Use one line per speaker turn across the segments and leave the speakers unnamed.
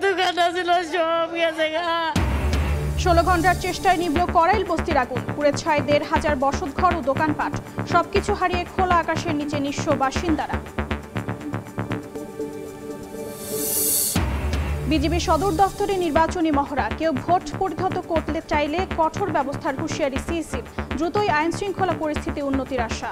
দোকান ছিল সব গেছে।
16 ঘন্টার চেষ্টায় নিভল করাইল বস্তির আগুন, পুড়ে ছাই 1500 বসতঘর ও দোকানপাট, সবকিছু হারিয়ে খোলা আকাশের নিচে নিঃস্ব বাসিন্দারা। বিজেপি সদর দফতরে নির্বাচনী মহড়া, কেউ ভোট পরিহত করতে চাইলে কঠোর ব্যবস্থার হুঁশিয়ারি সিইসির, দ্রুতই আইন শৃঙ্খলা পরিস্থিতি উন্নতির আশা।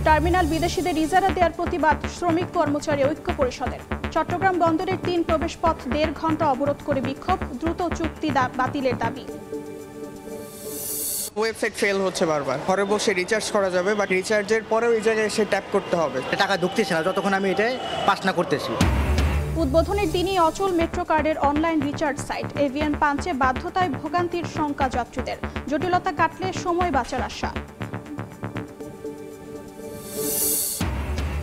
টার্মিনাল বিদেশিদের ইজারা দেওয়ার প্রতিবাদ শ্রমিক কর্মচারী ঐক্য পরিষদের। চট্টগ্রাম বন্দরের 3 প্রবেশপথ 1.5 ঘন্টা অবরোধ করে বিক্ষোভ, দ্রুত চুক্তি বাতিলের দাবি।
ওয়েবসাইট ফেল হচ্ছে বারবার, ঘরে বসে রিচার্জ করা যাবে বাট রিচার্জের পরেও এই জায়গায় এসে ট্যাপ করতে হবে।
টাকা ঢুকতেছে না যতক্ষণ আমি এটা পাস না করতেছি।
উদ্বোধনের দিনই অচল মেট্রো কার্ডের অনলাইন রিচার্জ সাইট, এভিএন পাঞ্চে বাধ্যতায় ভোগান্তির শঙ্কা যাত্রীদের, জটিলতা কাটলে সময় বাঁচার আশা।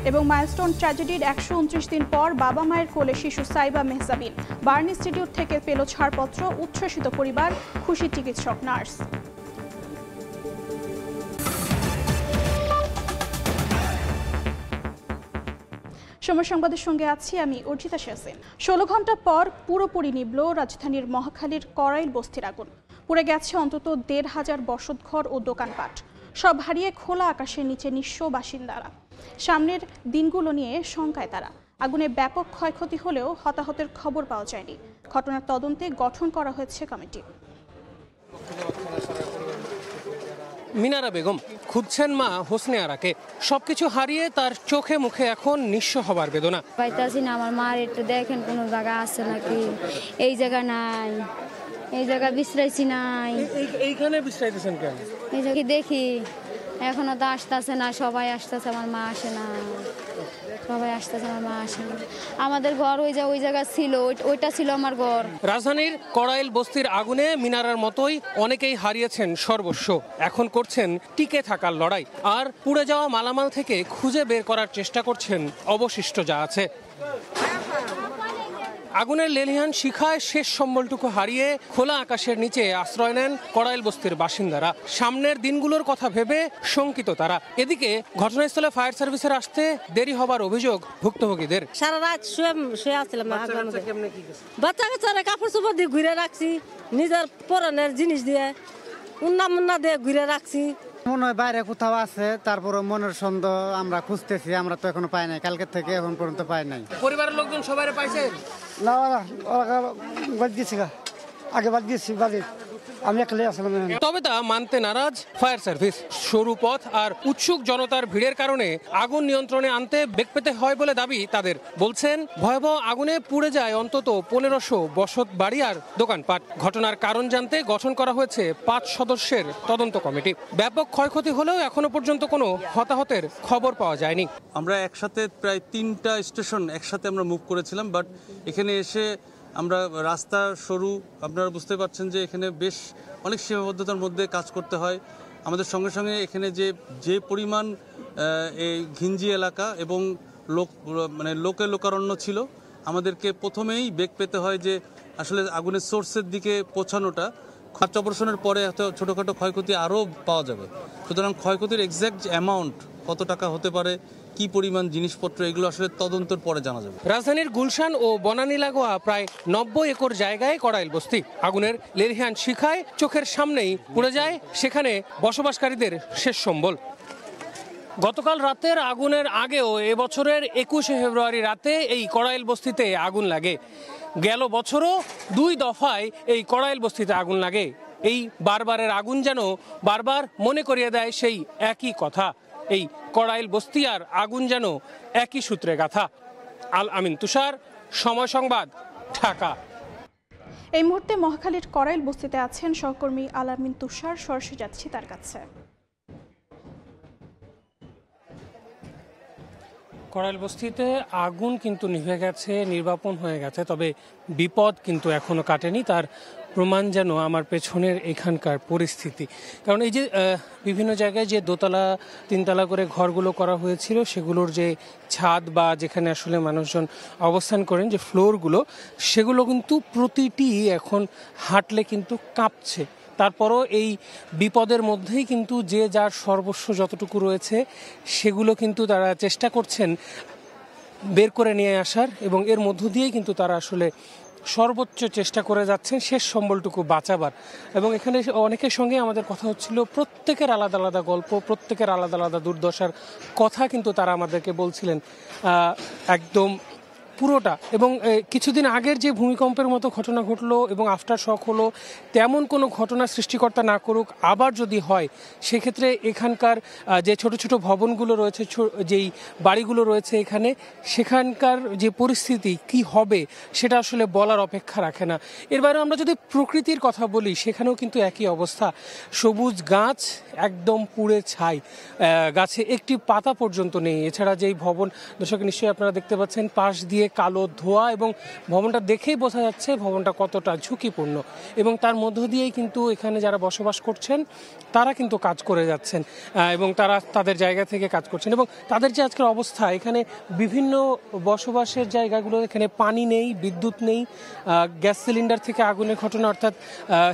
এবং মাইলস্টোন ট্র্যাজেডির 129 দিন পর বাবা মায়ের কোলে শিশু সাইবা মেহজাবিন, বার্ন ইনস্টিটিউট থেকে পেল ছাড়পত্র, উচ্ছ্বসিত পরিবার, খুশি চিকিৎসক নার্স। সময় সংবাদের সঙ্গে আছি আমি অর্জিতা শেসেন। 16 ঘন্টা পর পুরোপুরি নিভল রাজধানীর মহাখালীর করাইল বস্তির আগুন, পুড়ে গেছে অন্তত 1500 বসতঘর ও দোকানপাট, সব হারিয়ে খোলা আকাশের নিচে নিঃস্ব বাসিন্দারা। সামনের দিনগুলো নিয়ে শঙ্কায় তারা। আগুনে ব্যাপক ক্ষয়ক্ষতি হলেও হতাহতের খবর পাওয়া যায়নি। ঘটনার তদন্তে গঠন করা হয়েছে কমিটি।
মিনারা বেগম খুঁজছেন মা হোসনে আরাকে, সবকিছু হারিয়ে তার চোখে মুখে এখন নিঃস্ব হবার বেদনা।
পাইতাছি না, আমার মার একটু দেখেন কোনো জায়গা আছে নাকি, এই জায়গা নাই, এই জায়গা বিশ্রাইছি নাই।
এইখানে বিশ্রাইতেছেন কেন?
এই জায়গায় দেখি এখনো তো আসতেছে না, সবাই আসতেছে, আমার মা আসে না, সবাই আসতেছে, আমার মা আসে না। আমাদের ঘর ওই জায়গা ছিল, ওইটা ছিল আমার ঘর।
রাজধানীর করাইল বস্তির আগুনে মিনারার মতোই অনেকেই হারিয়েছেন সর্বস্ব, এখন করছেন টিকে থাকার লড়াই, আর পুড়ে যাওয়া মালামাল থেকে খুঁজে বের করার চেষ্টা করছেন অবশিষ্ট যা আছে। আগুনের লেলিহান শিখায় শেষ সম্বলটুকু হারিয়ে খোলা আকাশের নিচে আশ্রয় নেন করাইল বস্তির বাসিন্দারা। সামনের দিনগুলোর কথা ভেবে শঙ্কিত তারা। এদিকে ঘটনাস্থলে ফায়ার সার্ভিসের আসতে দেরি হবার অভিযোগ ভুক্তভোগীদের।
সারা রাত শুয়ে আসছিলাম, বাচ্চা কাচ্চারা কাপড় চোপড় দিয়ে ঘুরে রাখছি, নিজের পরনের জিনিস দিয়ে উন্না মুন্না দিয়ে ঘুরে রাখছি।
মনে হয় বাইরে কোথাও আছে, তারপরে মনের সন্দেহ আমরা খুঁজতেছি, আমরা তো এখনো পাই নাই, কালকে থেকে এখন পর্যন্ত পাই নাই।
পরিবারের লোকজন সবাই পাইছে
না, বাদ দিয়েছি, আগে বাদ দিয়েছি, বাদে আমি একলাই আসলাম।
তবে তা মানতে নারাজ ফায়ার সার্ভিস। সরু পথ আর উৎসুক জনতার ভিড়ের কারণে আগুন নিয়ন্ত্রণে আনতে বেগ পেতে হয় বলে দাবি তাদের। বলছেন ভয়াবহ আগুনে পুড়ে যায় অন্তত 1500 বসত বাড়ি আর দোকানপাট। ঘটনার কারণ জানতে গঠন করা হয়েছে 5 সদস্যের তদন্ত কমিটি। ব্যাপক ক্ষয়ক্ষতি হলেও এখনো পর্যন্ত কোনো হতাহতের খবর পাওয়া যায়নি।
আমরা একসাথে প্রায় 3টা স্টেশন একসাথে আমরা মুভ করেছিলাম, বাট এখানে এসে আমরা রাস্তা সরু, আপনারা বুঝতে পারছেন যে এখানে বেশ অনেক সীমাবদ্ধতার মধ্যে কাজ করতে হয় আমাদের। সঙ্গে সঙ্গে এখানে যে পরিমাণ এই ঘিঞ্জি এলাকা এবং লোকারণ্য ছিল, আমাদেরকে প্রথমেই বেগ পেতে হয় যে আসলে আগুনের সোর্সের দিকে পৌঁছানোটা। সার্চ অপারেশনের পরে হয়তো ছোটোখাটো ক্ষয়ক্ষতি আরও পাওয়া যাবে, সুতরাং ক্ষয়ক্ষতির এক্স্যাক্ট অ্যামাউন্ট কত টাকা হতে পারে, কি পরিমাণ জিনিসপত্র, এগুলো আসলে তদন্তের পরে জানা যাবে।
রাজধানীর গুলশান ও বনানী লাগোয়া প্রায় 90 একর জায়গায় করাইল বস্তি। আগুনের লেলিহান শিখায় চোখের সামনেই পুড়ে যায় সেখানে বসবাসকারীদের শেষ সম্বল। গতকাল রাতের আগুনের আগেও এবছরের 21শে ফেব্রুয়ারি রাতে এই করাইল বস্তিতে আগুন লাগে। গেল বছরও 2 দফায় এই করাইল বস্তিতে আগুন লাগে। এই বারবারের আগুন যেন বারবার মনে করিয়ে দেয় সেই একই কথা। এই করাইল বস্তি আর আগুন যেন একই সূত্রে গাথা। আল আমিন তুষার, সময় সংবাদ, ঢাকা।
এই মুহূর্তে মহাখালীর করাইল বস্তিতে আছেন সহকর্মী আল আমিন তুষার, সরাসরি যাচ্ছি তার কাছে।
করাইল বস্তিতে আগুন কিন্তু নিভে গেছে, নির্বাপন হয়ে গেছে, তবে বিপদ কিন্তু এখনো কাটেনি। তার প্রমাণ যেন আমার পেছনের এখানকার পরিস্থিতি। কারণ এই যে বিভিন্ন জায়গায় যে 2তলা 3তলা করে ঘরগুলো করা হয়েছিল, সেগুলোর যে ছাদ বা যেখানে আসলে মানুষজন অবস্থান করেন, যে ফ্লোরগুলো, সেগুলো কিন্তু প্রতিটি এখন হাঁটলে কিন্তু কাঁপছে। তারপরও এই বিপদের মধ্যেই কিন্তু যে যার সর্বস্ব যতটুকু রয়েছে সেগুলো কিন্তু তারা চেষ্টা করছেন বের করে নিয়ে আসার, এবং এর মধ্য দিয়েই কিন্তু তারা আসলে সর্বোচ্চ চেষ্টা করে যাচ্ছেন শেষ সম্বলটুকু বাঁচাবার। এবং এখানে অনেকের সঙ্গে আমাদের কথা হচ্ছিল, প্রত্যেকের আলাদা আলাদা গল্প, প্রত্যেকের আলাদা আলাদা দুর্দশার কথা কিন্তু তারা আমাদেরকে বলছিলেন একদম পুরোটা। এবং কিছুদিন আগের যে ভূমিকম্পের মতো ঘটনা ঘটলো এবং আফটার শক হলো, তেমন কোনো ঘটনা সৃষ্টিকর্তা না করুক, আবার যদি হয় সেক্ষেত্রে এখানকার যে ছোট ছোট ভবনগুলো রয়েছে, যেই বাড়িগুলো রয়েছে এখানে, সেখানকার যে পরিস্থিতি কি হবে সেটা আসলে বলার অপেক্ষা রাখে না। এর বাইরে আমরা যদি প্রকৃতির কথা বলি, সেখানেও কিন্তু একই অবস্থা। সবুজ গাছ একদম পুড়ে ছাই, গাছে একটি পাতা পর্যন্ত নেই। এছাড়া যেই ভবন, দর্শক নিশ্চয়ই আপনারা দেখতে পাচ্ছেন, পাশ দিয়ে কালো ধোঁয়া, এবং ভবনটা দেখেই বোঝা যাচ্ছে ভবনটা কতটা ঝুঁকিপূর্ণ। এবং তার মধ্য দিয়েই কিন্তু এখানে যারা বসবাস করছেন তারা কিন্তু কাজ করে যাচ্ছেন, এবং তারা তাদের জায়গা থেকে কাজ করছেন। এবং তাদের যে আজকের অবস্থা, এখানে বিভিন্ন বসবাসের জায়গাগুলো, এখানে পানি নেই, বিদ্যুৎ নেই, গ্যাস সিলিন্ডার থেকে আগুনের ঘটনা, অর্থাৎ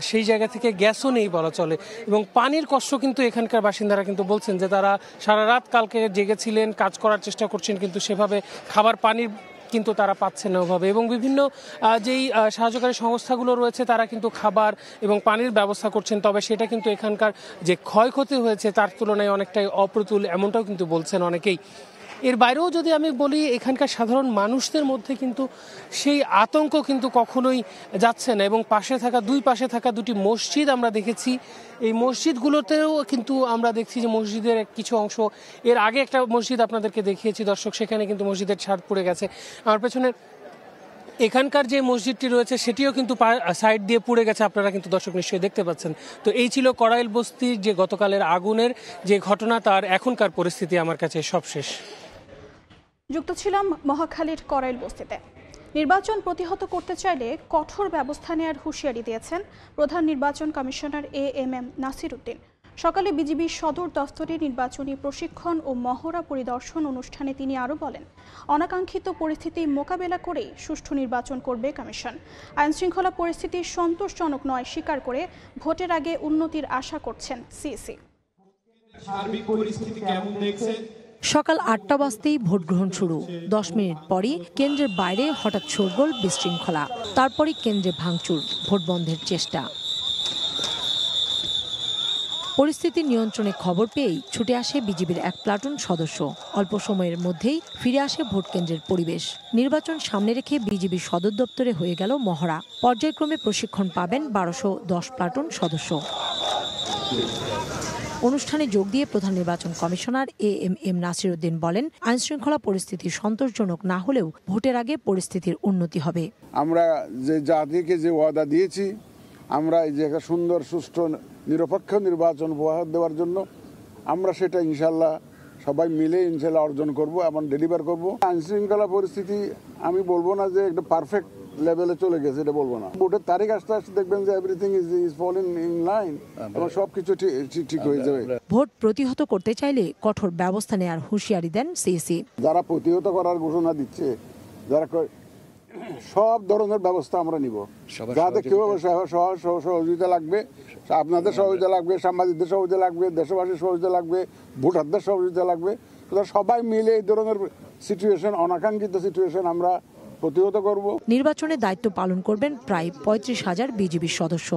সেই জায়গা থেকে গ্যাসও নেই বলা চলে। এবং পানির কষ্ট কিন্তু এখানকার বাসিন্দারা কিন্তু বলছেন যে তারা সারা রাত কালকে জেগেছিলেন, কাজ করার চেষ্টা করছেন, কিন্তু সেভাবে খাবার পানির কিন্তু তারা পাচ্ছেন না ওভাবে। এবং বিভিন্ন যেই সাহায্যকারী সংস্থাগুলো রয়েছে তারা কিন্তু খাবার এবং পানির ব্যবস্থা করছেন, তবে সেটা কিন্তু এখানকার যে ক্ষয়ক্ষতি হয়েছে তার তুলনায় অনেকটাই অপ্রতুল, এমনটাও কিন্তু বলছেন অনেকেই। এর বাইরেও যদি আমি বলি, এখানকার সাধারণ মানুষদের মধ্যে কিন্তু সেই আতঙ্ক কিন্তু কখনোই যাচ্ছে না। এবং দুই পাশে থাকা দুটি মসজিদ আমরা দেখেছি, এই মসজিদগুলোতেও কিন্তু আমরা দেখছি যে মসজিদের কিছু অংশ, এর আগে একটা মসজিদ আপনাদেরকে দেখিয়েছি দর্শক, সেখানে কিন্তু মসজিদের ছাদ পড়ে গেছে। আমার পেছনে এখানকার যে মসজিদটি রয়েছে সেটিও কিন্তু সাইড দিয়ে পুড়ে গেছে, আপনারা কিন্তু দর্শক নিশ্চয়ই দেখতে পাচ্ছেন। তো এই ছিল কড়াইল বস্তির যে গতকালের আগুনের যে ঘটনা, তার এখনকার পরিস্থিতি আমার কাছে সবশেষ।
যুক্ত ছিলাম মহাখালীর কড়াইল বস্তিতে। নির্বাচন প্রতিহত করতে চাইলে কঠোর ব্যবস্থা নেওয়ার হুঁশিয়ারি দিয়েছেন প্রধান নির্বাচন কমিশনার এএমএম নাসির উদ্দিন। সকালে বিজিবি সদর দফতরে নির্বাচনী প্রশিক্ষণ ও মহড়া পরিদর্শন অনুষ্ঠানে তিনি আরও বলেন, অনাকাঙ্ক্ষিত পরিস্থিতি মোকাবেলা করেই সুষ্ঠু নির্বাচন করবে কমিশন। আইনশৃঙ্খলা পরিস্থিতি সন্তোষজনক নয় স্বীকার করে ভোটের আগে উন্নতির আশা করছেন সিইসি।
সকাল ৮টা বাজতেই ভোট গ্রহণ শুরু। ১০ মিনিট পরই কেন্দ্রের বাইরে হঠাৎ শোরগোল, বিশৃঙ্খলা, তারপরই কেন্দ্রে ভাঙচুর, ভোট বন্ধের চেষ্টা। পরিস্থিতি নিয়ন্ত্রণে খবর পেয়েই ছুটে আসে বিজিবির এক প্লাটুন সদস্য। অল্প সময়ের মধ্যেই ফিরে আসে ভোট কেন্দ্রের পরিবেশ। নির্বাচন সামনে রেখে বিজিবির সদর দপ্তরে হয়ে গেল মহড়া। পর্যায়ক্রমে প্রশিক্ষণ পাবেন ১২১০ প্লাটুন সদস্য। অনুষ্ঠানে যোগ দিয়ে প্রধান নির্বাচন কমিশনার এএমএম নাসির উদ্দিন বলেন, আইনশৃঙ্খলা পরিস্থিতি সন্তোষজনক না হলেও ভোটের আগে পরিস্থিতির উন্নতি হবে।
আমরা যে জাতিকে যে ওয়াদা দিয়েছি, আমরা এই যে একটা সুন্দর সুষ্ঠু নিরপেক্ষ নির্বাচন উপহার দেওয়ার জন্য আমরা সেটা ইনশাল্লাহ সবাই মিলে ইনশাল্লাহ অর্জন করব এবং ডেলিভার করব। আইনশৃঙ্খলা পরিস্থিতি আমি বলবো না যে একটা পারফেক্ট লেভেলে চলে গেছে, এটা বলবো না। ভোটের তারিখ আসতে আসতে দেখবেন যে everything is falling in line এবং সবকিছু ঠিক হয়ে যাবে।
ভোট প্রতিহত করতে চাইলে কঠোর ব্যবস্থা নেওয়ার হুঁশিয়ারি দেন সিইসি।
যারা প্রতিহত করার ঘোষণা দিচ্ছে, যারা সব ধরনের ব্যবস্থা আমরা নিব, যাতে কেউ সহযোগিতা লাগবে, আপনাদের সহযোগিতা লাগবে, সাংবাদিকদের সহযোগিতা লাগবে, দেশবাসীর সহযোগিতা লাগবে, ভোটারদের সহযোগিতা লাগবে। সবাই মিলে এই ধরনের সিচুয়েশন, অনাকাঙ্ক্ষিত সিচুয়েশন আমরা প্রতিহত করব।
নির্বাচনে দায়িত্ব পালন করবেন প্রায় ৩৫,০০০ বিজিবির সদস্য।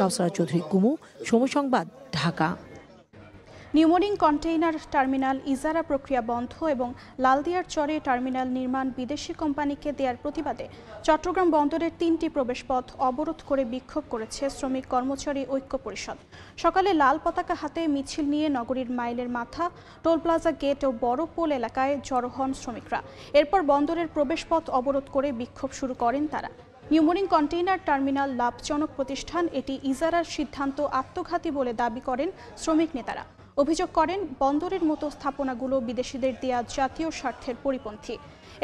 কাউসারা চৌধুরী, কুমু, সময় সংবাদ, ঢাকা।
নিউমোরিং কন্টেইনার টার্মিনাল ইজারা প্রক্রিয়া বন্ধ এবং লালদিয়ার চরে টার্মিনাল নির্মাণ বিদেশি কোম্পানিকে দেওয়ার প্রতিবাদে চট্টগ্রাম বন্দরের ৩টি প্রবেশপথ অবরোধ করে বিক্ষোভ করেছে শ্রমিক কর্মচারী ঐক্য পরিষদ। সকালে লাল পতাকা হাতে মিছিল নিয়ে নগরীর মাইলের মাথা, টোল প্লাজা গেট ও বড় পোল এলাকায় জড়ো হন শ্রমিকরা। এরপর বন্দরের প্রবেশপথ অবরোধ করে বিক্ষোভ শুরু করেন তারা। নিউমোরিং কন্টেইনার টার্মিনাল লাভজনক প্রতিষ্ঠান, এটি ইজারার সিদ্ধান্ত আত্মঘাতী বলে দাবি করেন শ্রমিক নেতারা। অভিযোগ করেন বন্দরের মতো স্থাপনাগুলো বিদেশিদের দেয়া জাতীয় স্বার্থের পরিপন্থী।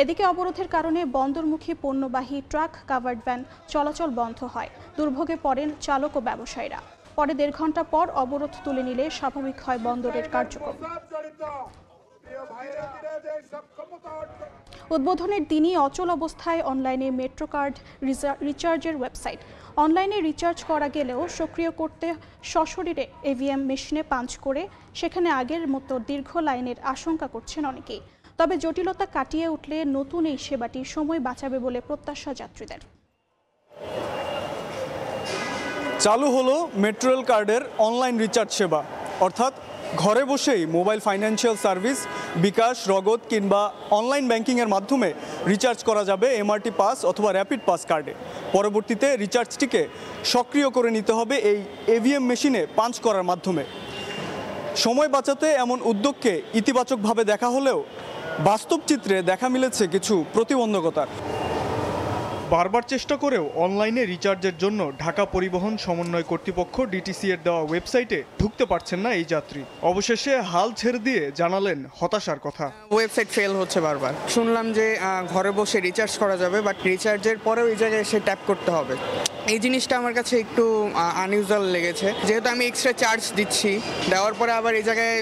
এদিকে অবরোধের কারণে বন্দরমুখী পণ্যবাহী ট্রাক, কাভার্ড ভ্যান চলাচল বন্ধ হয়। দুর্ভোগে পড়েন চালক ও ব্যবসায়ীরা। পরে ১.৫ ঘন্টা পর অবরোধ তুলে নিলে স্বাভাবিক হয় বন্দরের কার্যক্রম। উদ্বোধনের দিনই অচল অবস্থায় অনলাইনে মেট্রো কার্ড রিচার্জের ওয়েবসাইট। অনলাইনে রিচার্জ করা গেলেও সক্রিয় করতে সশরীরে এভিএম মেশিনে পাঞ্চ করে সেখানে আগের মতো দীর্ঘ লাইনের আশঙ্কা করছেন অনেকেই। তবে জটিলতা কাটিয়ে উঠলে নতুন এই সেবাটি সময় বাঁচাবে বলে প্রত্যাশা যাত্রীদের।
চালু হলো মেট্রো রেল কার্ডের অনলাইন রিচার্জ সেবা, অর্থাৎ ঘরে বসেই মোবাইল ফাইন্যান্সিয়াল সার্ভিস, বিকাশ, নগদ কিংবা অনলাইন ব্যাংকিংয়ের মাধ্যমে রিচার্জ করা যাবে এমআরটি পাস অথবা র্যাপিড পাস কার্ডে। পরবর্তীতে রিচার্জটিকে সক্রিয় করে নিতে হবে এই এভিএম মেশিনে পাঞ্চ করার মাধ্যমে। সময় বাঁচাতে এমন উদ্যোগকে ইতিবাচকভাবে দেখা হলেও বাস্তব চিত্রে দেখা মিলেছে কিছু প্রতিবন্ধকতার। বারবার চেষ্টা করেও অনলাইনে রিচার্জের জন্য ঢাকা পরিবহন সমন্বয় কর্তৃপক্ষ ডিটিসি এর দেওয়া ওয়েবসাইটে ঢুকতে পারছেন না এই যাত্রী। অবশেষে হাল ছেড়ে দিয়ে জানালেন হতাশার কথা।
ওয়েবসাইট ফেল হচ্ছে বারবার। শুনলাম যে ঘরে বসে রিচার্জ করা যাবে, বাট রিচার্জের পরেও এই জায়গায় এসে ট্যাপ করতে হবে। এই জিনিসটা আমার কাছে একটু আনইউজুয়াল লেগেছে, যেহেতু আমি এক্সট্রা চার্জ দিচ্ছি, দেওয়ার পরে আবার এই জায়গায়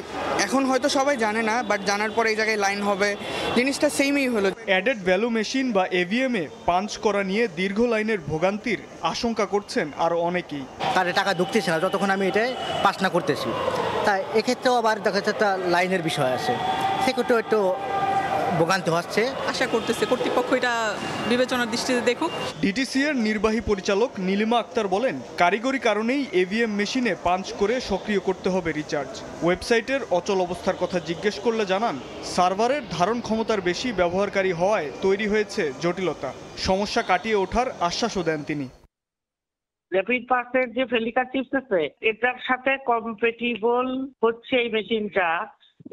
এখন হয়তো সবাই জানে না, বাট জানার পরে এই জায়গায় লাইন হবে, জিনিসটা সেমই হলো।
অ্যাডেড ভ্যালু মেশিন বা এভিএম এ পাঞ্চ করা নিয়ে দীর্ঘ লাইনের ভোগান্তির আশঙ্কা করছেন আরও অনেকেই।
কার্ডে টাকা ঢুকতেছে না যতক্ষণ আমি এটাই পাস না করতেছি, তাই এক্ষেত্রেও আবার দেখা যাচ্ছে একটা লাইনের বিষয় আছে, সেক্ষেত্রেও একটু ভোগান্তি হচ্ছে।
আশা করতেছে কর্তৃপক্ষ এটা বিবেচনার দৃষ্টিতে দেখুক।
ডিটিসি এর নির্বাহী পরিচালক নীলিমা আক্তার বলেন, কারিগরি কারণেই এভিএম মেশিনে পাঞ্চ করে সক্রিয় করতে হবে রিচার্জ। ওয়েবসাইটের অচল অবস্থার কথা জিজ্ঞেস করলে জানান, সার্ভারের ধারণ ক্ষমতার বেশি ব্যবহারকারী হওয়ায় তৈরি হয়েছে জটিলতা। সমস্যা কাটিয়ে ওঠার আশ্বাসও দেন তিনি।
র্যাপিড পাসের যে ফেলিকার চিপস আছে, এটার সাথে কম্পেটিবল হচ্ছে এই মেশিনটা।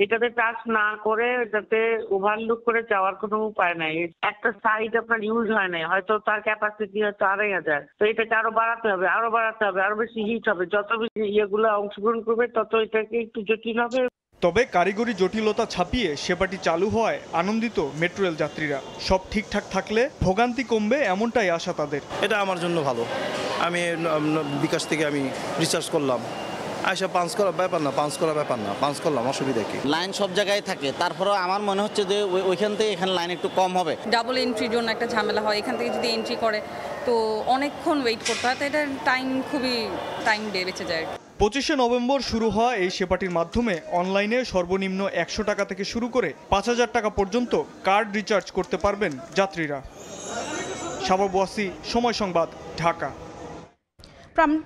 এটাতে টাচ না করে এটাতে ওভারলুক করে যাওয়ার কোনো উপায় নাই। একটা সাইড আপনার ইউজ হয় নাই, হয়তো তার ক্যাপাসিটি হয়তো 2500, তো এটাকে আরো বাড়াতে হবে, আরো বেশি হিট হবে। যত বেশি ইয়েগুলো অংশগ্রহণ করবে তত এটাকে একটু জটিল হবে।
তবে কারিগরি জটিলতা ছাপিয়ে সেবাটি চালু হওয়ায় আনন্দিত মেট্রো রেল যাত্রীরা। সব ঠিকঠাক থাকলে ভোগান্তি কমবে এমনটাই আশা তাদের।
এটা আমার জন্য ভালো। আমি বিকাশ থেকে আমি রিচার্জ করলাম, আইসা পাঞ্চ করার ব্যাপার না, পাঞ্চ করলাম, অসুবিধা কি?
লাইন সব জায়গায় থাকে, তারপরেও আমার মনে হচ্ছে যে ওইখান থেকে এখানে লাইন একটু কম হবে।
ডাবল এন্ট্রির জন্য একটা ঝামেলা হয়, এখান থেকে যদি এন্ট্রি করে তো অনেকক্ষণ ওয়েট করতে হয়, তো এটা খুবই টাইম বেঁচে যায়।
25শে নভেম্বর শুরু হওয়া এই সেবাটির মাধ্যমে অনলাইনে সর্বনিম্ন 100 টাকা থেকে শুরু করে 5000 টাকা পর্যন্ত কার্ড রিচার্জ করতে পারবেন যাত্রীরা। শাবাব ওয়াসি, সময় সংবাদ, ঢাকা।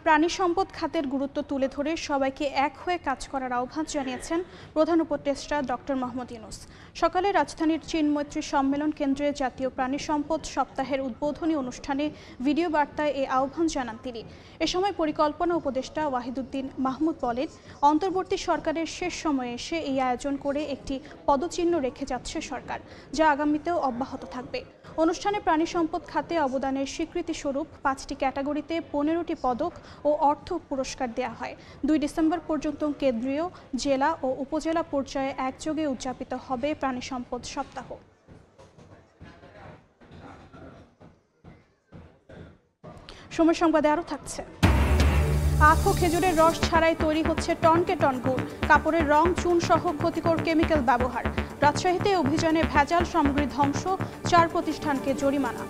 প্রাণী সম্পদ খাতের গুরুত্ব তুলে ধরে সবাইকে এক হয়ে কাজ করার আহ্বান জানিয়েছেন প্রধান উপদেষ্টা ডক্টর মোহাম্মদ ইউনূস। সকালে রাজধানীর চীন মৈত্রী সম্মেলন কেন্দ্রে জাতীয় প্রাণী সম্পদ সপ্তাহের উদ্বোধনী অনুষ্ঠানে ভিডিও বার্তায় এই আহ্বান জানান তিনি। এ সময় পরিকল্পনা উপদেষ্টা ওয়াহিদুদ্দিন মাহমুদ বলেন, অন্তর্বর্তী সরকারের শেষ সময়ে এসে এই আয়োজন করে একটি পদচিহ্ন রেখে যাচ্ছে সরকার, যা আগামীতেও অব্যাহত থাকবে। অনুষ্ঠানে প্রাণী সম্পদ খাতে অবদানের স্বীকৃতি স্বরূপ 5টি ক্যাটাগরিতে 15টি পদক ও অর্থ পুরস্কার দেওয়া হয়। 2 ডিসেম্বর পর্যন্ত কেন্দ্রীয়, জেলা ও উপজেলা পর্যায়ে একযোগে উদযাপিত হবে প্রাণী সম্পদ সপ্তাহ। সময় সংবাদে আরও থাকছে। আখ ও খেজুরের রস ছাড়াই তৈরি হচ্ছে টনকে টন গুড়। কাপড়ের রং, চুন সহ ক্ষতিকর কেমিক্যাল ব্যবহার। রাজশাহীতে অভিযানে ভেজাল সামগ্রী ধ্বংস, 4 প্রতিষ্ঠানকে জরিমানা।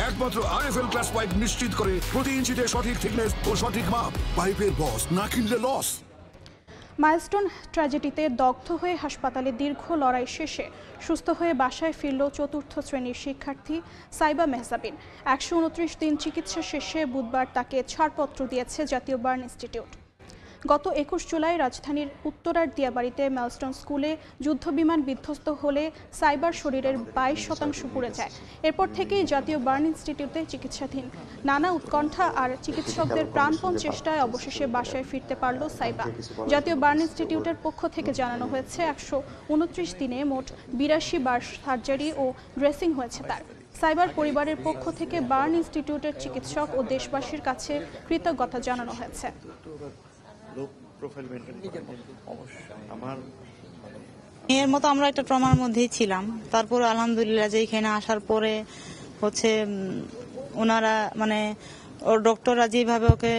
একমাত্র আরএফএল ক্লাস পাইপ নিশ্চিত করে প্রতি ইঞ্চিতে সঠিক থিকনেস ও সঠিক মাপ। পাইপের বস, না কিনলে লস।
মাইলস্টোন ট্র্যাজেডিতে দগ্ধ হয়ে হাসপাতালে দীর্ঘ লড়াই শেষে সুস্থ হয়ে বাসায় ফিরল 4র্থ শ্রেণীর শিক্ষার্থী সাইবা মেহজাবিন। 129 দিন চিকিৎসা শেষে বুধবার তাকে ছাড়পত্র দিয়েছে জাতীয় বার্ন ইনস্টিটিউট। গত 21 জুলাই রাজধানীর উত্তরার দিয়াবাড়িতে মাইলস্টোন স্কুলে যুদ্ধবিমান বিধ্বস্ত হলে সাইবার শরীরের 22% পুড়ে যায়। এরপর থেকেই জাতীয় বার্ন ইনস্টিটিউটে চিকিৎসাধীন। নানা উৎকণ্ঠা আর চিকিৎসকদের প্রাণপণ চেষ্টায় অবশেষে বাসায় ফিরতে পারল সাইবা। জাতীয় বার্ন ইনস্টিটিউটের পক্ষ থেকে জানানো হয়েছে 129 দিনে মোট 82 বার সার্জারি ও ড্রেসিং হয়েছে তার। সাইবার পরিবারের পক্ষ থেকে বার্ন ইনস্টিটিউটের চিকিৎসক ও দেশবাসীর কাছে কৃতজ্ঞতা জানানো হয়েছে।
এর মতো আমরা একটা ট্রমার মধ্যেই ছিলাম। তারপর আলহামদুলিল্লাহ যে এখানে আসার পরে হচ্ছে ওনারা মানে ওর ডক্টররা যেভাবে ওকে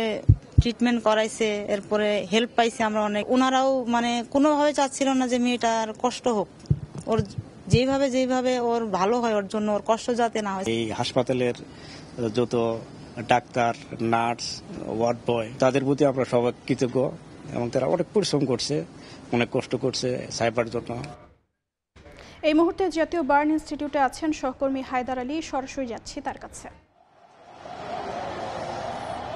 ট্রিটমেন্ট করাইছে, এরপরে হেল্প পাইছে আমরা অনেক। ওনারাও মানে কোনোভাবে চাচ্ছিল না যে মেয়েটার কষ্ট হোক, ওর যেভাবে ওর ভালো হয়, ওর জন্য ওর কষ্ট যাতে না হয়।
এই হাসপাতালের যত ডাক্তার, নার্স, ওয়ার্ড বয়, তাদের প্রতি আমরা সবাই কৃতজ্ঞ এবং তারা অনেক পরিশ্রম করছে, অনেক কষ্ট করছে সাইবার জন্য।
এই মুহূর্তে জাতীয় বার্ন ইনস্টিটিউটে আছেন সহকর্মী হায়দার আলী, সরাসরি যাচ্ছি তার কাছে।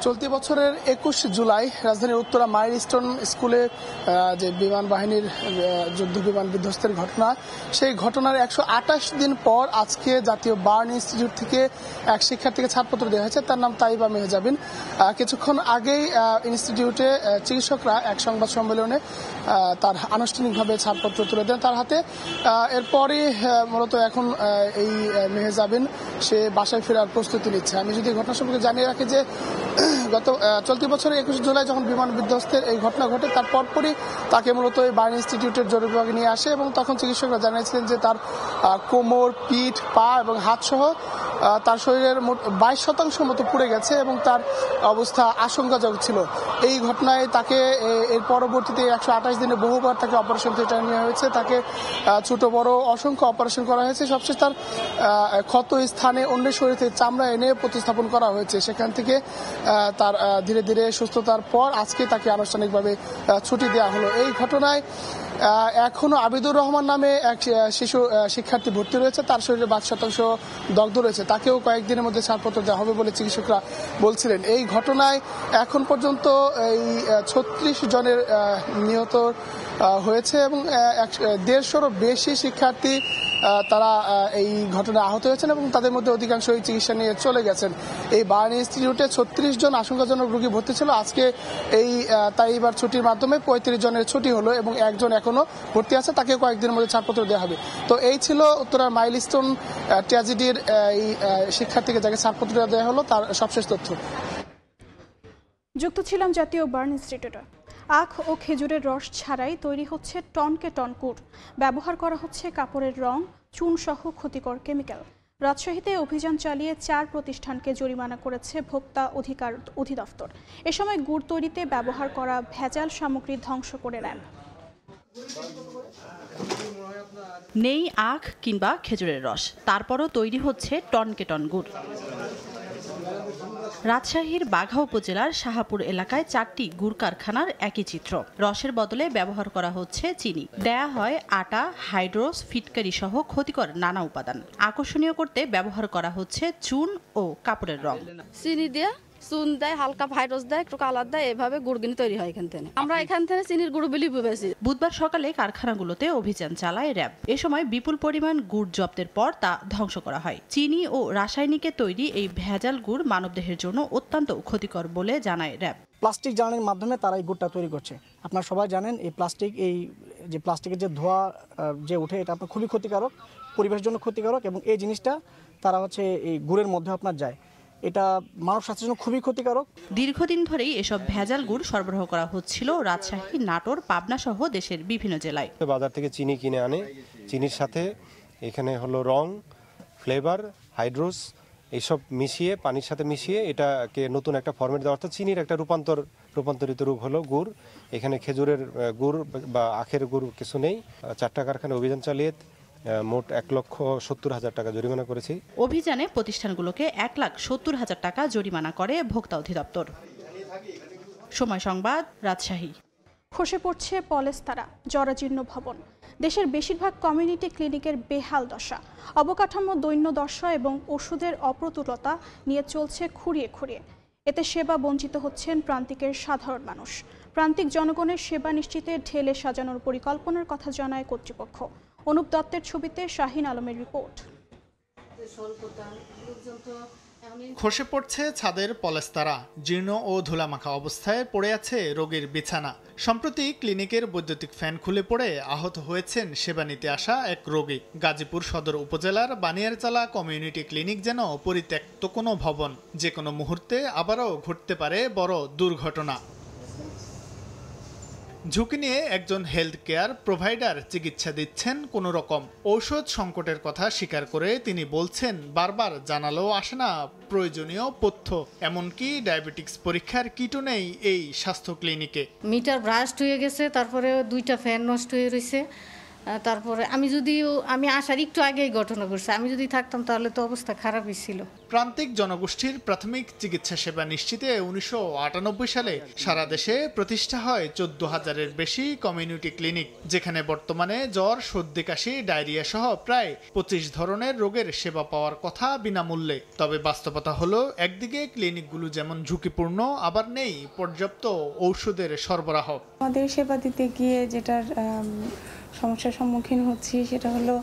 চলতি বছরের 21 জুলাই রাজধানীর উত্তরা মাইলস্টোন স্কুলে যে বিমান বাহিনীর যুদ্ধ বিমান বিধ্বস্তের ঘটনা, সেই ঘটনার 128 দিন পর আজকে জাতীয় বার্ন ইনস্টিটিউট থেকে এক শিক্ষার্থীকে ছাড়পত্র দেওয়া হয়েছে। তার নাম তাইবা মেহজাবিন। কিছুক্ষণ আগেই ইনস্টিটিউটে চিকিৎসকরা এক সংবাদ সম্মেলনে তার আনুষ্ঠানিকভাবে ছাড়পত্র তুলে দেন তার হাতে। এরপরই মূলত এখন এই মেহজাবিন সে বাসায় ফেরার প্রস্তুতি নিচ্ছে। আমি যদি ঘটনা সম্পর্কে জানিয়ে রাখি যে গত চলতি বছরের 21 জুলাই যখন বিমান বিধ্বস্তের এই ঘটনা ঘটে তার পরপরই তাকে মূলত এই বার্ন ইনস্টিটিউটের জরুরি বিভাগে নিয়ে আসে এবং তখন চিকিৎসকরা জানিয়েছিলেন যে তার কোমর, পিঠ, পা এবং হাত সহ তার শরীরের মোট 22% মতো পুড়ে গেছে এবং তার অবস্থা আশঙ্কাজনক ছিল। এই ঘটনায় তাকে এর পরবর্তীতে 128 দিনে বহুবার তাকে অপারেশন থিয়েটারে নেওয়া হয়েছে। তাকে ছোট বড় অসংখ্য অপারেশন করা হয়েছে। সবশেষ তার ক্ষত স্থানে অন্য শরীর থেকে চামড়া এনে প্রতিস্থাপন করা হয়েছে। সেখান থেকে তার ধীরে ধীরে সুস্থতার পর আজকে তাকে আনুষ্ঠানিকভাবে ছুটি দেওয়া হলো। এই ঘটনায় এখনো আবিদুর রহমান নামে এক শিশু শিক্ষার্থী ভর্তি রয়েছে। তার শরীরে 22% দগ্ধ রয়েছে। তাকেও কয়েকদিনের মধ্যে ছাড়পত্র দেওয়া হবে বলে চিকিৎসকরা বলছিলেন। এই ঘটনায় এখন পর্যন্ত এই 36 জনের নিহত হয়েছে এবং 150-রও বেশি শিক্ষার্থী তারা এই ঘটনায় আহত হয়েছেন এবং তাদের মধ্যে অধিকাংশই চিকিৎসা নিয়ে চলে গেছেন। এই বার্ন ইনস্টিটিউটে 36 জন আশঙ্কাজনক রোগী ভর্তি ছিল। আজকে এই তাইবার ছুটির মাধ্যমে 35 জনের ছুটি হলো এবং একজন এখনো ভর্তি আছে, তাকে কয়েকদিনের মধ্যে ছাড়পত্র দেওয়া হবে। তো এই ছিল উত্তরার মাইলস্টোন ট্র্যাজেডির এই শিক্ষার্থীকে যাকে ছাড়পত্র দেওয়া হলো তার সবশেষ তথ্য।
যুক্ত ছিলাম জাতীয় বার্ন ইনস্টিটিউটে। আখ ও খেজুরের রস ছাড়াই তৈরি হচ্ছে টনকে টন গুড়। ব্যবহার করা হচ্ছে কাপড়ের রং, চুন সহ ক্ষতিকর কেমিক্যাল। রাজশাহীতে অভিযান চালিয়ে 4 প্রতিষ্ঠানকে জরিমানা করেছে ভোক্তা অধিকার অধিদপ্তর। এ সময় গুড় তৈরিতে ব্যবহার করা ভেজাল সামগ্রী ধ্বংস করে নেন।
নেই আখ কিংবা খেজুরের রস, তারপরও তৈরি হচ্ছে টনকে টন গুড়। রাজশাহীর বাঘা উপজেলার শাহাপুর এলাকায় 4টি গুড় কারখানার একই চিত্র। রসের বদলে ব্যবহার করা হচ্ছে চিনি, দেয়া হয় আটা, হাইড্রোস, ফিটকারি সহ ক্ষতিকর নানা উপাদান। আকর্ষণীয় করতে ব্যবহার করা হচ্ছে চুন ও কাপড়ের রং।
চিনি দিয়ে চুন দেয়, হালকা ভাইরাস দেয়, একটু কালার দেয়, এভাবে গুড়গিনি তৈরি হয় এখান থেকে। আমরা এখান থেকে চিনির গুড় বিলি পেয়েছি।
বুধবার সকালে কারখানাগুলোতে অভিযান চালায় র্যাব। এ সময় বিপুল পরিমাণ গুড় জব্দের পর তা ধ্বংস করা হয়। চিনি ও রাসায়নিকে তৈরি এই ভেজাল গুড় মানবদেহের জন্য অত্যন্ত ক্ষতিকর বলে জানায় র্যাব।
প্লাস্টিক জ্বালানির মাধ্যমে তারা এই গুড়টা তৈরি করছে। আপনারা সবাই জানেন এই প্লাস্টিকের যে ধোঁয়া যে উঠে, এটা আপনার খুবই ক্ষতিকারক, পরিবেশের জন্য ক্ষতিকারক এবং এই জিনিসটা তারা এই গুড়ের মধ্যে আপনার যায়। এটা মানব স্বাস্থ্যের জন্য খুবই ক্ষতিকারক।
দীর্ঘদিন ধরেই এসব ভেজাল গুড় সরবরাহ করা হচ্ছিল রাজশাহী, নাটোর, পাবনা সহ দেশের বিভিন্ন জেলায়।
বাজার থেকে চিনি কিনে আনে, চিনির সাথে এখানে হলো রং, ফ্লেভার, হাইড্রোস এইসব মিশিয়ে, পানির সাথে মিশিয়ে এটাকে নতুন একটা ফরম্যাট দেওয়া, অর্থাৎ চিনির একটা রূপান্তরিত রূপ হলো গুড়। এখানে খেজুরের গুড় বা আখের গুড় কিছু নেই। 4টা কারখানা অভিযান চালিয়ে মোট 1,70,000 টাকা জরিমানা করেছি।
অভিযানে প্রতিষ্ঠানগুলোকে 1,70,000 টাকা জরিমানা করে ভোক্তা অধিদপ্তর। সময় সংবাদ, রাজশাহী।
খসে পড়ছে পলেস্তারা, জরাজীর্ণ ভবন। দেশের বেশিরভাগ কমিউনিটি ক্লিনিকের বেহাল দশা, অবকাঠামো দৈন্যদশা এবং ওষুধের অপ্রতুলতা নিয়ে চলছে খুঁড়িয়ে খুঁড়িয়ে। এতে সেবা বঞ্চিত হচ্ছেন প্রান্তিকের সাধারণ মানুষ। প্রান্তিক জনগণের সেবা নিশ্চিতে ঢেলে সাজানোর পরিকল্পনার কথা জানায় কর্তৃপক্ষ। অনুপ দত্তের ছবিতে শাহিন আলমের রিপোর্ট।
খসে পড়ছে ছাদের পলেস্তারা, জীর্ণ ও ধুলামাখা অবস্থায় পড়ে আছে রোগীর বিছানা। সম্প্রতি ক্লিনিকের বৈদ্যুতিক ফ্যান খুলে পড়ে আহত হয়েছেন সেবা নিতে আসা এক রোগী। গাজীপুর সদর উপজেলার বানিয়ারচালা কমিউনিটি ক্লিনিক যেন পরিত্যক্ত কোনো ভবন, যে কোনো মুহূর্তে আবারও ঘটতে পারে বড় দুর্ঘটনা। ঝুঁকি নিয়ে একজন হেলথ কেয়ার প্রোভাইডার চিকিৎসা দিচ্ছেন কোনো রকম। ঔষধ সংকটের কথা স্বীকার করে তিনি বলছেন, বারবার জানালেও আসে না প্রয়োজনীয় তথ্য, এমনকি ডায়াবেটিক্স পরীক্ষার কিটও নেই এই স্বাস্থ্য ক্লিনিকে।
মিটার ব্রাস্ট হয়ে গেছে, তারপরে 2টা ফ্যান নষ্ট হয়ে রয়েছে,
তারপরে আমি আসার একটু আগেই ঘটনা ঘটছে, আমি যদি থাকতাম তাহলে তো অবস্থা খারাপই ছিল।
প্রান্তিক জনগোষ্ঠীর প্রাথমিক চিকিৎসা সেবা নিশ্চিতে 1998 সালে সারা দেশে প্রতিষ্ঠা হয় 14,000-এর বেশি কমিউনিটি ক্লিনিক, যেখানে বর্তমানে জ্বর, সর্দি, কাশি, ডায়রিয়া সহ প্রায় 25 ধরনের রোগের সেবা পাওয়ার কথা বিনামূল্যে। তবে বাস্তবতা হলো, একদিকে ক্লিনিকগুলো যেমন ঝুঁকিপূর্ণ, আবার নেই পর্যাপ্ত ঔষধের সরবরাহ।
আমাদের সেবা দিতে গিয়ে যেটার সমস্যার সম্মুখীন হচ্ছি সেটা হলো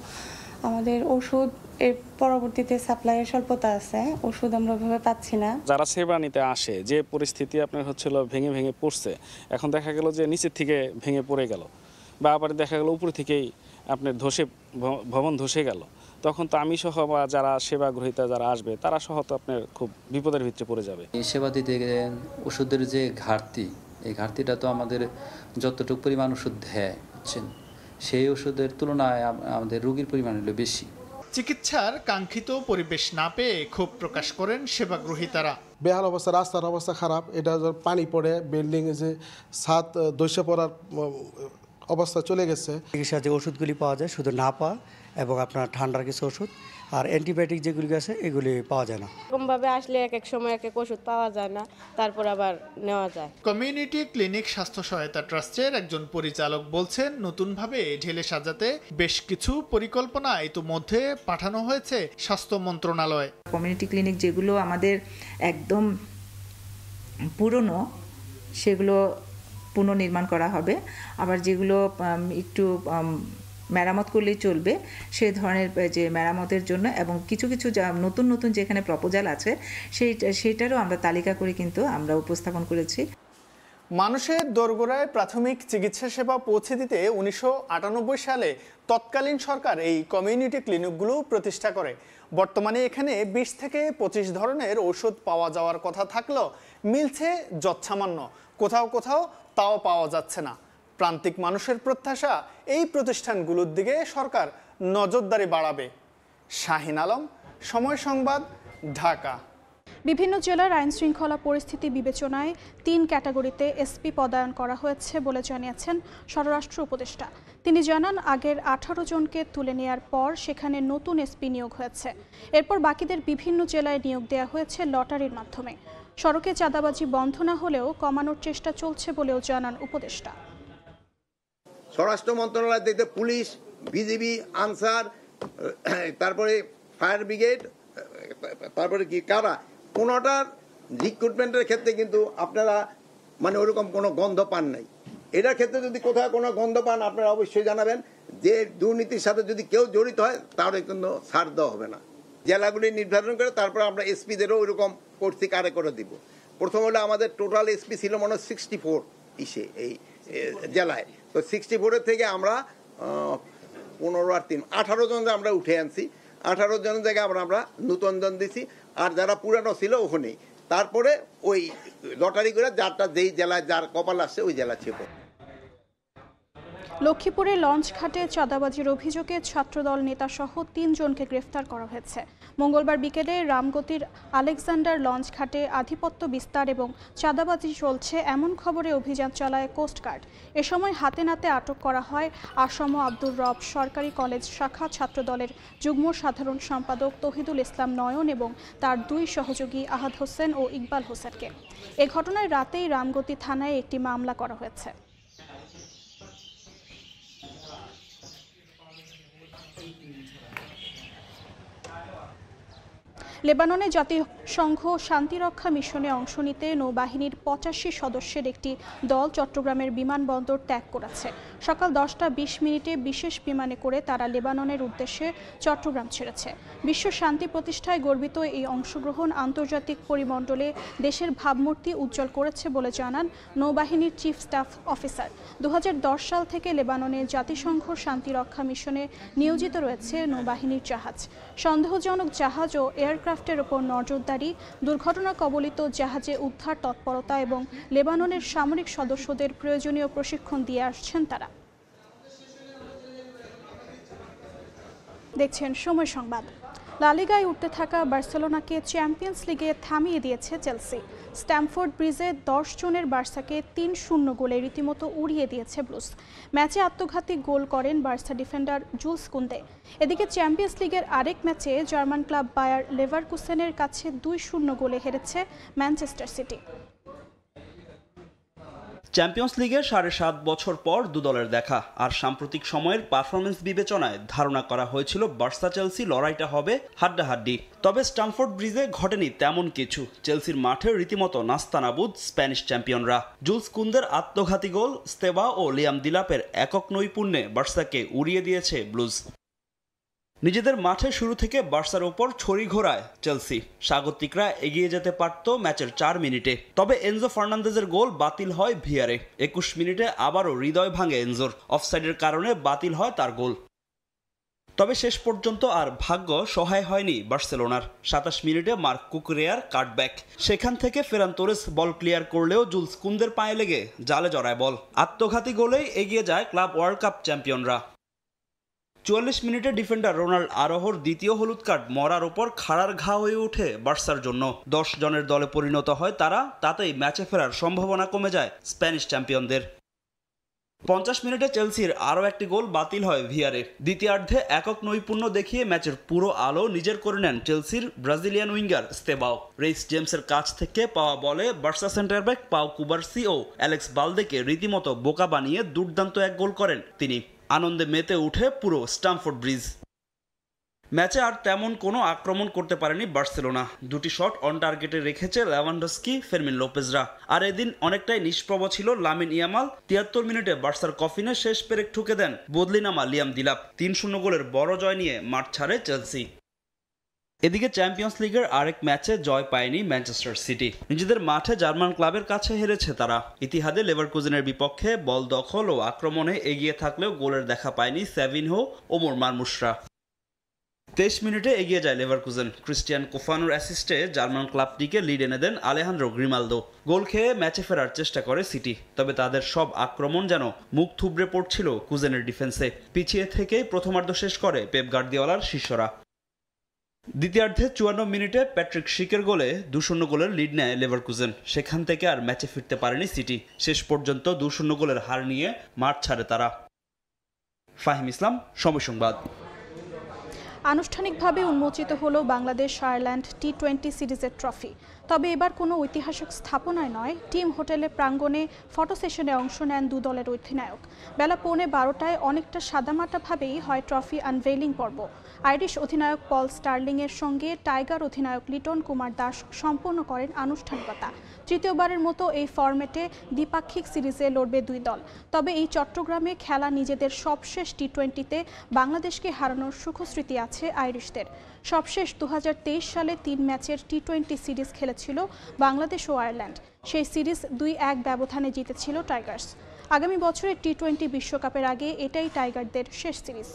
আমাদের ওষুধ এর পরবর্তীতে সাপ্লাইয়ের স্বল্পতা আছে, ওষুধ আমরা ওইভাবে পাচ্ছি না।
যারা সেবা নিতে আসে, যে পরিস্থিতি আপনার হচ্ছিল ভেঙে ভেঙে পড়ছে, এখন দেখা গেল যে নিচের থেকে ভেঙে পড়ে গেল, বা আবার দেখা গেল উপর থেকেই আপনার ভবন ধসে গেল, তখন তো আমি সহ বা যারা সেবা গ্রহীতা যারা আসবে তারা সহ তো আপনার খুব বিপদের ভিতরে পড়ে যাবে।
সেবা দিতে গেলে ওষুধের যে ঘাটতি, এই ঘাটতিটা তো আমাদের যতটুকু পরিমাণ ওষুধ দেয় হচ্ছেন, সেই ওষুধের তুলনায় আমাদের রোগীর পরিমাণ হলো বেশি।
চিকিৎসার কাঙ্ক্ষিত পরিবেশ না পেয়ে ক্ষোভ প্রকাশ করেন সেবা গ্রহীতারা।
বেহাল অবস্থা, রাস্তার অবস্থা খারাপ, এটা পানি পড়ে বিল্ডিং যে ছাদ ধসে পড়ার অবস্থা চলে গেছে।
চিকিৎসা যে ওষুধগুলি পাওয়া যায় শুধু না পাওয়া এবং আপনার ঠান্ডার কিছু ওষুধ আর অ্যান্টিবায়োটিক যেগুলি আছে এগুলি পাওয়া যায় না।
এরকমভাবে আসলে এক সময় এক ওষুধ পাওয়া যায় না, তারপর আবার নেওয়া যায়।
কমিউনিটি ক্লিনিক স্বাস্থ্য সহায়তা ট্রাস্টের একজন পরিচালক বলছেন, নতুনভাবে ঢেলে সাজাতে বেশ কিছু পরিকল্পনা ইতিমধ্যে পাঠানো হয়েছে স্বাস্থ্য মন্ত্রণালয়ে।
কমিউনিটি ক্লিনিক যেগুলো আমাদের একদম পুরনো সেগুলো পুনর্নির্মাণ করা হবে, আবার যেগুলো একটু মেরামত করলেই চলবে সেই ধরনের যে মেরামতের জন্য, এবং কিছু কিছু যা নতুন নতুন যেখানে প্রপোজাল আছে সেইটারও আমরা তালিকা করে কিন্তু আমরা উপস্থাপন করেছি।
মানুষের দোরগোড়ায় প্রাথমিক চিকিৎসা সেবা পৌঁছে দিতে 1998 সালে তৎকালীন সরকার এই কমিউনিটি ক্লিনিকগুলো প্রতিষ্ঠা করে। বর্তমানে এখানে 20 থেকে 25 ধরনের ওষুধ পাওয়া যাওয়ার কথা থাকলেও মিলছে যৎসামান্য, কোথাও কোথাও তাও পাওয়া যাচ্ছে না। প্রান্তিক মানুষের প্রত্যাশা, এই প্রতিষ্ঠানগুলোর দিকে সরকার নজরদারি বাড়াবে। শাহিন আলম, সময় সংবাদ, ঢাকা।
বিভিন্ন জেলার আইন শৃঙ্খলা পরিস্থিতি বিবেচনায় 3 ক্যাটাগরিতে এসপি পদায়ন করা হয়েছে বলে জানিয়েছেন স্বরাষ্ট্র উপদেষ্টা। তিনি জানান, আগের 18 জনকে তুলে নেওয়ার পর সেখানে নতুন এসপি নিয়োগ হয়েছে। এরপর বাকিদের বিভিন্ন জেলায় নিয়োগ দেওয়া হয়েছে লটারির মাধ্যমে। সড়কে চাঁদাবাজি বন্ধ না হলেও কমানোর চেষ্টা চলছে বলেও জানান উপদেষ্টা।
স্বরাষ্ট্র মন্ত্রণালয় দেখতে পুলিশ, বিজিবি, আনসার, তারপরে ফায়ার ব্রিগেড, তারপরে কি কারা, কোনোটার রিক্রুটমেন্টের ক্ষেত্রে কিন্তু আপনারা মানে ওরকম কোনো গন্ধ পান নাই। এটার ক্ষেত্রে যদি কোথাও কোনো গন্ধ পান আপনারা অবশ্যই জানাবেন, যে দুর্নীতির সাথে যদি কেউ জড়িত হয় তাহলে কিন্তু ছাড় দেওয়া হবে না। জেলাগুলি নির্ধারণ করে তারপর আমরা এসপিদেরও ওইরকম কর্তৃক আরে করে দিব। প্রথম হলো আমাদের টোটাল এসপি ছিল মনে 64 এই জেলায়, তো 64-এর থেকে আমরা 15 আর 3 18 জন আমরা উঠে আনছি। 18 জনের জায়গায় আমরা নতুন জন দিছি, আর যারা পুরানো ছিল ওখানেই। তারপরে ওই লটারি করে যারটা যেই জেলায় যার কপাল আসছে ওই জেলা ছিল।
লক্ষ্মীপুরে লঞ্চ ঘাটে চাঁদাবাজির অভিযোগে ছাত্রদল নেতাসহ 3 জনকে গ্রেফতার করা হয়েছে। মঙ্গলবার বিকেলে রামগতির আলেকজান্ডার লঞ্চ ঘাটে আধিপত্য বিস্তার এবং চাঁদাবাজি চলছে এমন খবরে অভিযান চালায় কোস্টগার্ড। এ সময় হাতে নাতে আটক করা হয় আসম আব্দুর রব সরকারি কলেজ শাখা ছাত্রদলের যুগ্ম সাধারণ সম্পাদক তহিদুল ইসলাম নয়ন এবং তার 2 সহযোগী আহাদ হোসেন ও ইকবাল হোসেনকে। এ ঘটনায় রাতেই রামগতি থানায় একটি মামলা করা হয়েছে। লেবাননে জাতিসংঘ শান্তিরক্ষা মিশনে অংশ নিতে নৌবাহিনীর 85 সদস্যের একটি দল চট্টগ্রামের বিমানবন্দর ত্যাগ করেছে। সকাল 10:20 বিশেষ বিমানে করে তারা লেবাননের উদ্দেশ্যে চট্টগ্রাম ছেড়েছে। বিশ্ব শান্তি প্রতিষ্ঠায় গর্বিত এই অংশগ্রহণ আন্তর্জাতিক পরিমণ্ডলে দেশের ভাবমূর্তি উজ্জ্বল করেছে বলে জানান নৌবাহিনীর চিফ স্টাফ অফিসার। 2010 সাল থেকে লেবাননে জাতিসংঘ শান্তিরক্ষা মিশনে নিয়োজিত রয়েছে নৌবাহিনীর জাহাজ। সন্দেহজনক জাহাজ ও এয়ারক্রাফটের ওপর নজরদারি, দুর্ঘটনা কবলিত জাহাজে উদ্ধার তৎপরতা এবং লেবাননের সামরিক সদস্যদের প্রয়োজনীয় প্রশিক্ষণ দিয়ে আসছেন তারা। দেখছেন সময় সংবাদ। লা লিগায় উঠতে থাকা বার্সেলোনাকে চ্যাম্পিয়ন্স লিগে থামিয়ে দিয়েছে চেলসি। স্ট্যামফোর্ড ব্রিজে 10 জনের বার্সাকে 3-0 গোলে রীতিমতো উড়িয়ে দিয়েছে ব্লুজ। ম্যাচে আত্মঘাতী গোল করেন বার্সা ডিফেন্ডার জুলস কুন্দে। এদিকে চ্যাম্পিয়ন্স লিগের আরেক ম্যাচে জার্মান ক্লাব বায়ার লেভারকুসেনের কাছে 2-0 গোলে হেরেছে ম্যানচেস্টার সিটি।
চ্যাম্পিয়ন্স লিগের 7.5 বছর পর দু দলের দেখা, আর সাম্প্রতিক সময়ের পারফরমেন্স বিবেচনায় ধারণা করা হয়েছিল বার্সা চেলসি লড়াইটা হবে হাড্ডাহাড্ডি। তবে স্ট্যামফোর্ড ব্রিজে ঘটেনি তেমন কিছু। চেলসির মাঠে রীতিমতো নাস্তানাবুদ স্প্যানিশ চ্যাম্পিয়নরা। জুলস কুন্দের আত্মঘাতী গোল, স্তেবা ও লিয়াম দিলাপের একক নৈপুণ্যে বার্সাকে উড়িয়ে দিয়েছে ব্লুজ। নিজেদের মাঠে শুরু থেকে বার্সার ওপর ছড়ি ঘোরায় চেলসি। স্বাগতিকরা এগিয়ে যেতে পারত ম্যাচের 4 মিনিটে, তবে এনজো ফার্নান্দেজের গোল বাতিল হয় ভিআরে। 21 মিনিটে আবারও হৃদয় ভাঙে এনজোর, অফসাইডের কারণে বাতিল হয় তার গোল। তবে শেষ পর্যন্ত আর ভাগ্য সহায় হয়নি বার্সেলোনার। 27 মিনিটে মার্ক কুকুরেয়ার কাটব্যাক, সেখান থেকে ফেরান তোরেস বল ক্লিয়ার করলেও জুলস কুন্দের পায়ে লেগে জালে জড়ায় বল। আত্মঘাতী গোলেই এগিয়ে যায় ক্লাব ওয়ার্ল্ড কাপ চ্যাম্পিয়নরা। 44 মিনিটে ডিফেন্ডার রোনাল্ড আরোহর দ্বিতীয় হলুদ কার্ড মরার ওপর খাড়ার ঘা হয়ে ওঠে বার্সার জন্য। 10 জনের দলে পরিণত হয় তারা, তাতেই ম্যাচে ফেরার সম্ভাবনা কমে যায় স্প্যানিশ চ্যাম্পিয়নদের। 50 মিনিটে চেলসির আরও একটি গোল বাতিল হয় ভিআরে। দ্বিতীয়ার্ধে একক নৈপুণ্য দেখিয়ে ম্যাচের পুরো আলো নিজের করে নেন চেলসির ব্রাজিলিয়ান উইঙ্গার স্তেবাও। রেইস জেমসের কাছ থেকে পাওয়া বলে বার্সা সেন্টার ব্যাক পাও কুবার্সি ও অ্যালেক্স বালদেকে রীতিমতো বোকা বানিয়ে দুর্দান্ত এক গোল করেন তিনি। আনন্দে মেতে উঠে পুরো স্ট্যামফোর্ড ব্রিজ। ম্যাচে আর তেমন কোনো আক্রমণ করতে পারেনি বার্সেলোনা। 2টি শট অন টার্গেটে রেখেছে লেভানডস্কি, ফেরমিন লোপেজরা। আর এদিন অনেকটাই নিষ্প্রভ ছিল লামিন ইয়ামাল। 73 মিনিটে বার্সার কফিনে শেষ পেরেক ঠুকে দেন বদলিনামা লিয়াম দিলাপ। 3-0 গোলের বড় জয় নিয়ে মাঠ ছাড়ে চেলসি। এদিকে চ্যাম্পিয়ন্স লিগের আরেক ম্যাচে জয় পায়নি ম্যানচেস্টার সিটি। নিজেদের মাঠে জার্মান ক্লাবের কাছে হেরেছে তারা। ইতিহাদে লেভারকুজেনের বিপক্ষে বল দখল ও আক্রমণে এগিয়ে থাকলেও গোলের দেখা পায়নি সেভিনহো, ওমর মারমুশরা। 23 মিনিটে এগিয়ে যায় লেভারকুজেন। ক্রিস্টিয়ান কোফানোর অ্যাসিস্টে জার্মান ক্লাবটিকে লিড এনে দেন আলেহান্দ্রো গ্রিমালদো। গোল খেয়ে ম্যাচে ফেরার চেষ্টা করে সিটি, তবে তাদের সব আক্রমণ যেন মুখ থুবড়ে পড়ছিল কুজেনের ডিফেন্সে। পিছিয়ে থেকেই প্রথমার্ধ শেষ করে পেপ গার্দিওলার শিষ্যরা। দ্বিতীয়ার্ধে 54 মিনিটে প্যাট্রিক শিকের গোলে 2-0 গোলের লিড নেয় লেভারকুজেন। সেখান থেকে আর ম্যাচে ফিরতে পারেনি সিটি। শেষ পর্যন্ত 2-0 গোলের হার নিয়ে মাঠ ছাড়ে তারা। ফাহিম ইসলাম, সময় সংবাদ।
আনুষ্ঠানিকভাবে উন্মোচিত হলো বাংলাদেশ আয়ারল্যান্ড টি-20 সিরিজের ট্রফি। তবে এবার কোনো ঐতিহাসিক স্থাপনায় নয়, টিম হোটেলে প্রাঙ্গণে ফটো সেশনে অংশ নেন দু দলের অধিনায়ক। বেলা 11:15টায় অনেকটা সাদামাটাভাবেই হয় ট্রফি আনভেইলিং পর্ব। আইরিশ অধিনায়ক পল স্টার্লিংয়ের সঙ্গে টাইগার অধিনায়ক লিটন কুমার দাস সম্পন্ন করেন আনুষ্ঠানিকতা। তৃতীয়বারের মতো এই ফরম্যাটে দ্বিপাক্ষিক সিরিজে লড়বে দুই দল। তবে এই চট্টগ্রামে খেলা নিজেদের সবশেষ টি-20তে বাংলাদেশকে হারানোর সুখস্মৃতি আছে আইরিশদের। সবশেষ 2023 সালে 3 ম্যাচের টি-20 সিরিজ খেলেছিল বাংলাদেশ ও আয়ারল্যান্ড। সেই সিরিজ 2-1 ব্যবধানে জিতেছিল টাইগার্স। আগামী বছরের টি-20 বিশ্বকাপের আগে এটাই টাইগারদের শেষ সিরিজ।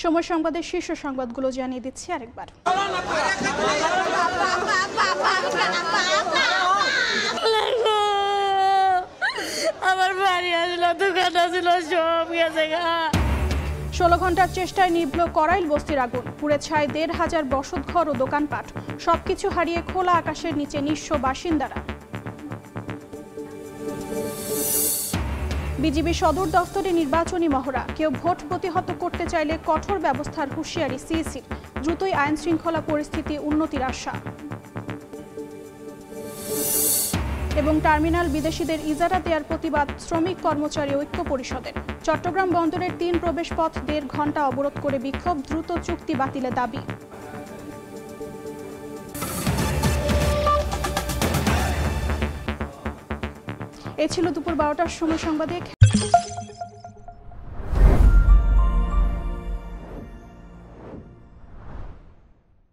সময় সংবাদের শীর্ষ সংবাদগুলো জানিয়ে দিচ্ছি আরেকবার।
আমার বাড়ি আসলো, দোকান আসলো, সব গেছে।
16 ঘন্টার চেষ্টায় নিভল করাইল বস্তির আগুন। পুড়ে ছাই 1,500 বসতঘর ও দোকানপাট। সবকিছু হারিয়ে খোলা আকাশের নিচে নিঃস্ব বাসিন্দারা। বিজিবি সদর দফতরে নির্বাচনী মহড়া। কেউ ভোট প্রতিহত করতে চাইলে কঠোর ব্যবস্থার হুঁশিয়ারি সিইসির। দ্রুতই আইন শৃঙ্খলা পরিস্থিতি উন্নতির আশা। এবং টার্মিনাল বিদেশিদের ইজারা দেওয়ার প্রতিবাদ শ্রমিক কর্মচারী ঐক্য পরিষদের। চট্টগ্রাম বন্দরের 3 প্রবেশ পথ 1.5 ঘন্টা অবরোধ করে বিক্ষোভ। দ্রুত চুক্তি বাতিলের দাবি। এ ছিল দুপুর 12টার সময় সংবাদে।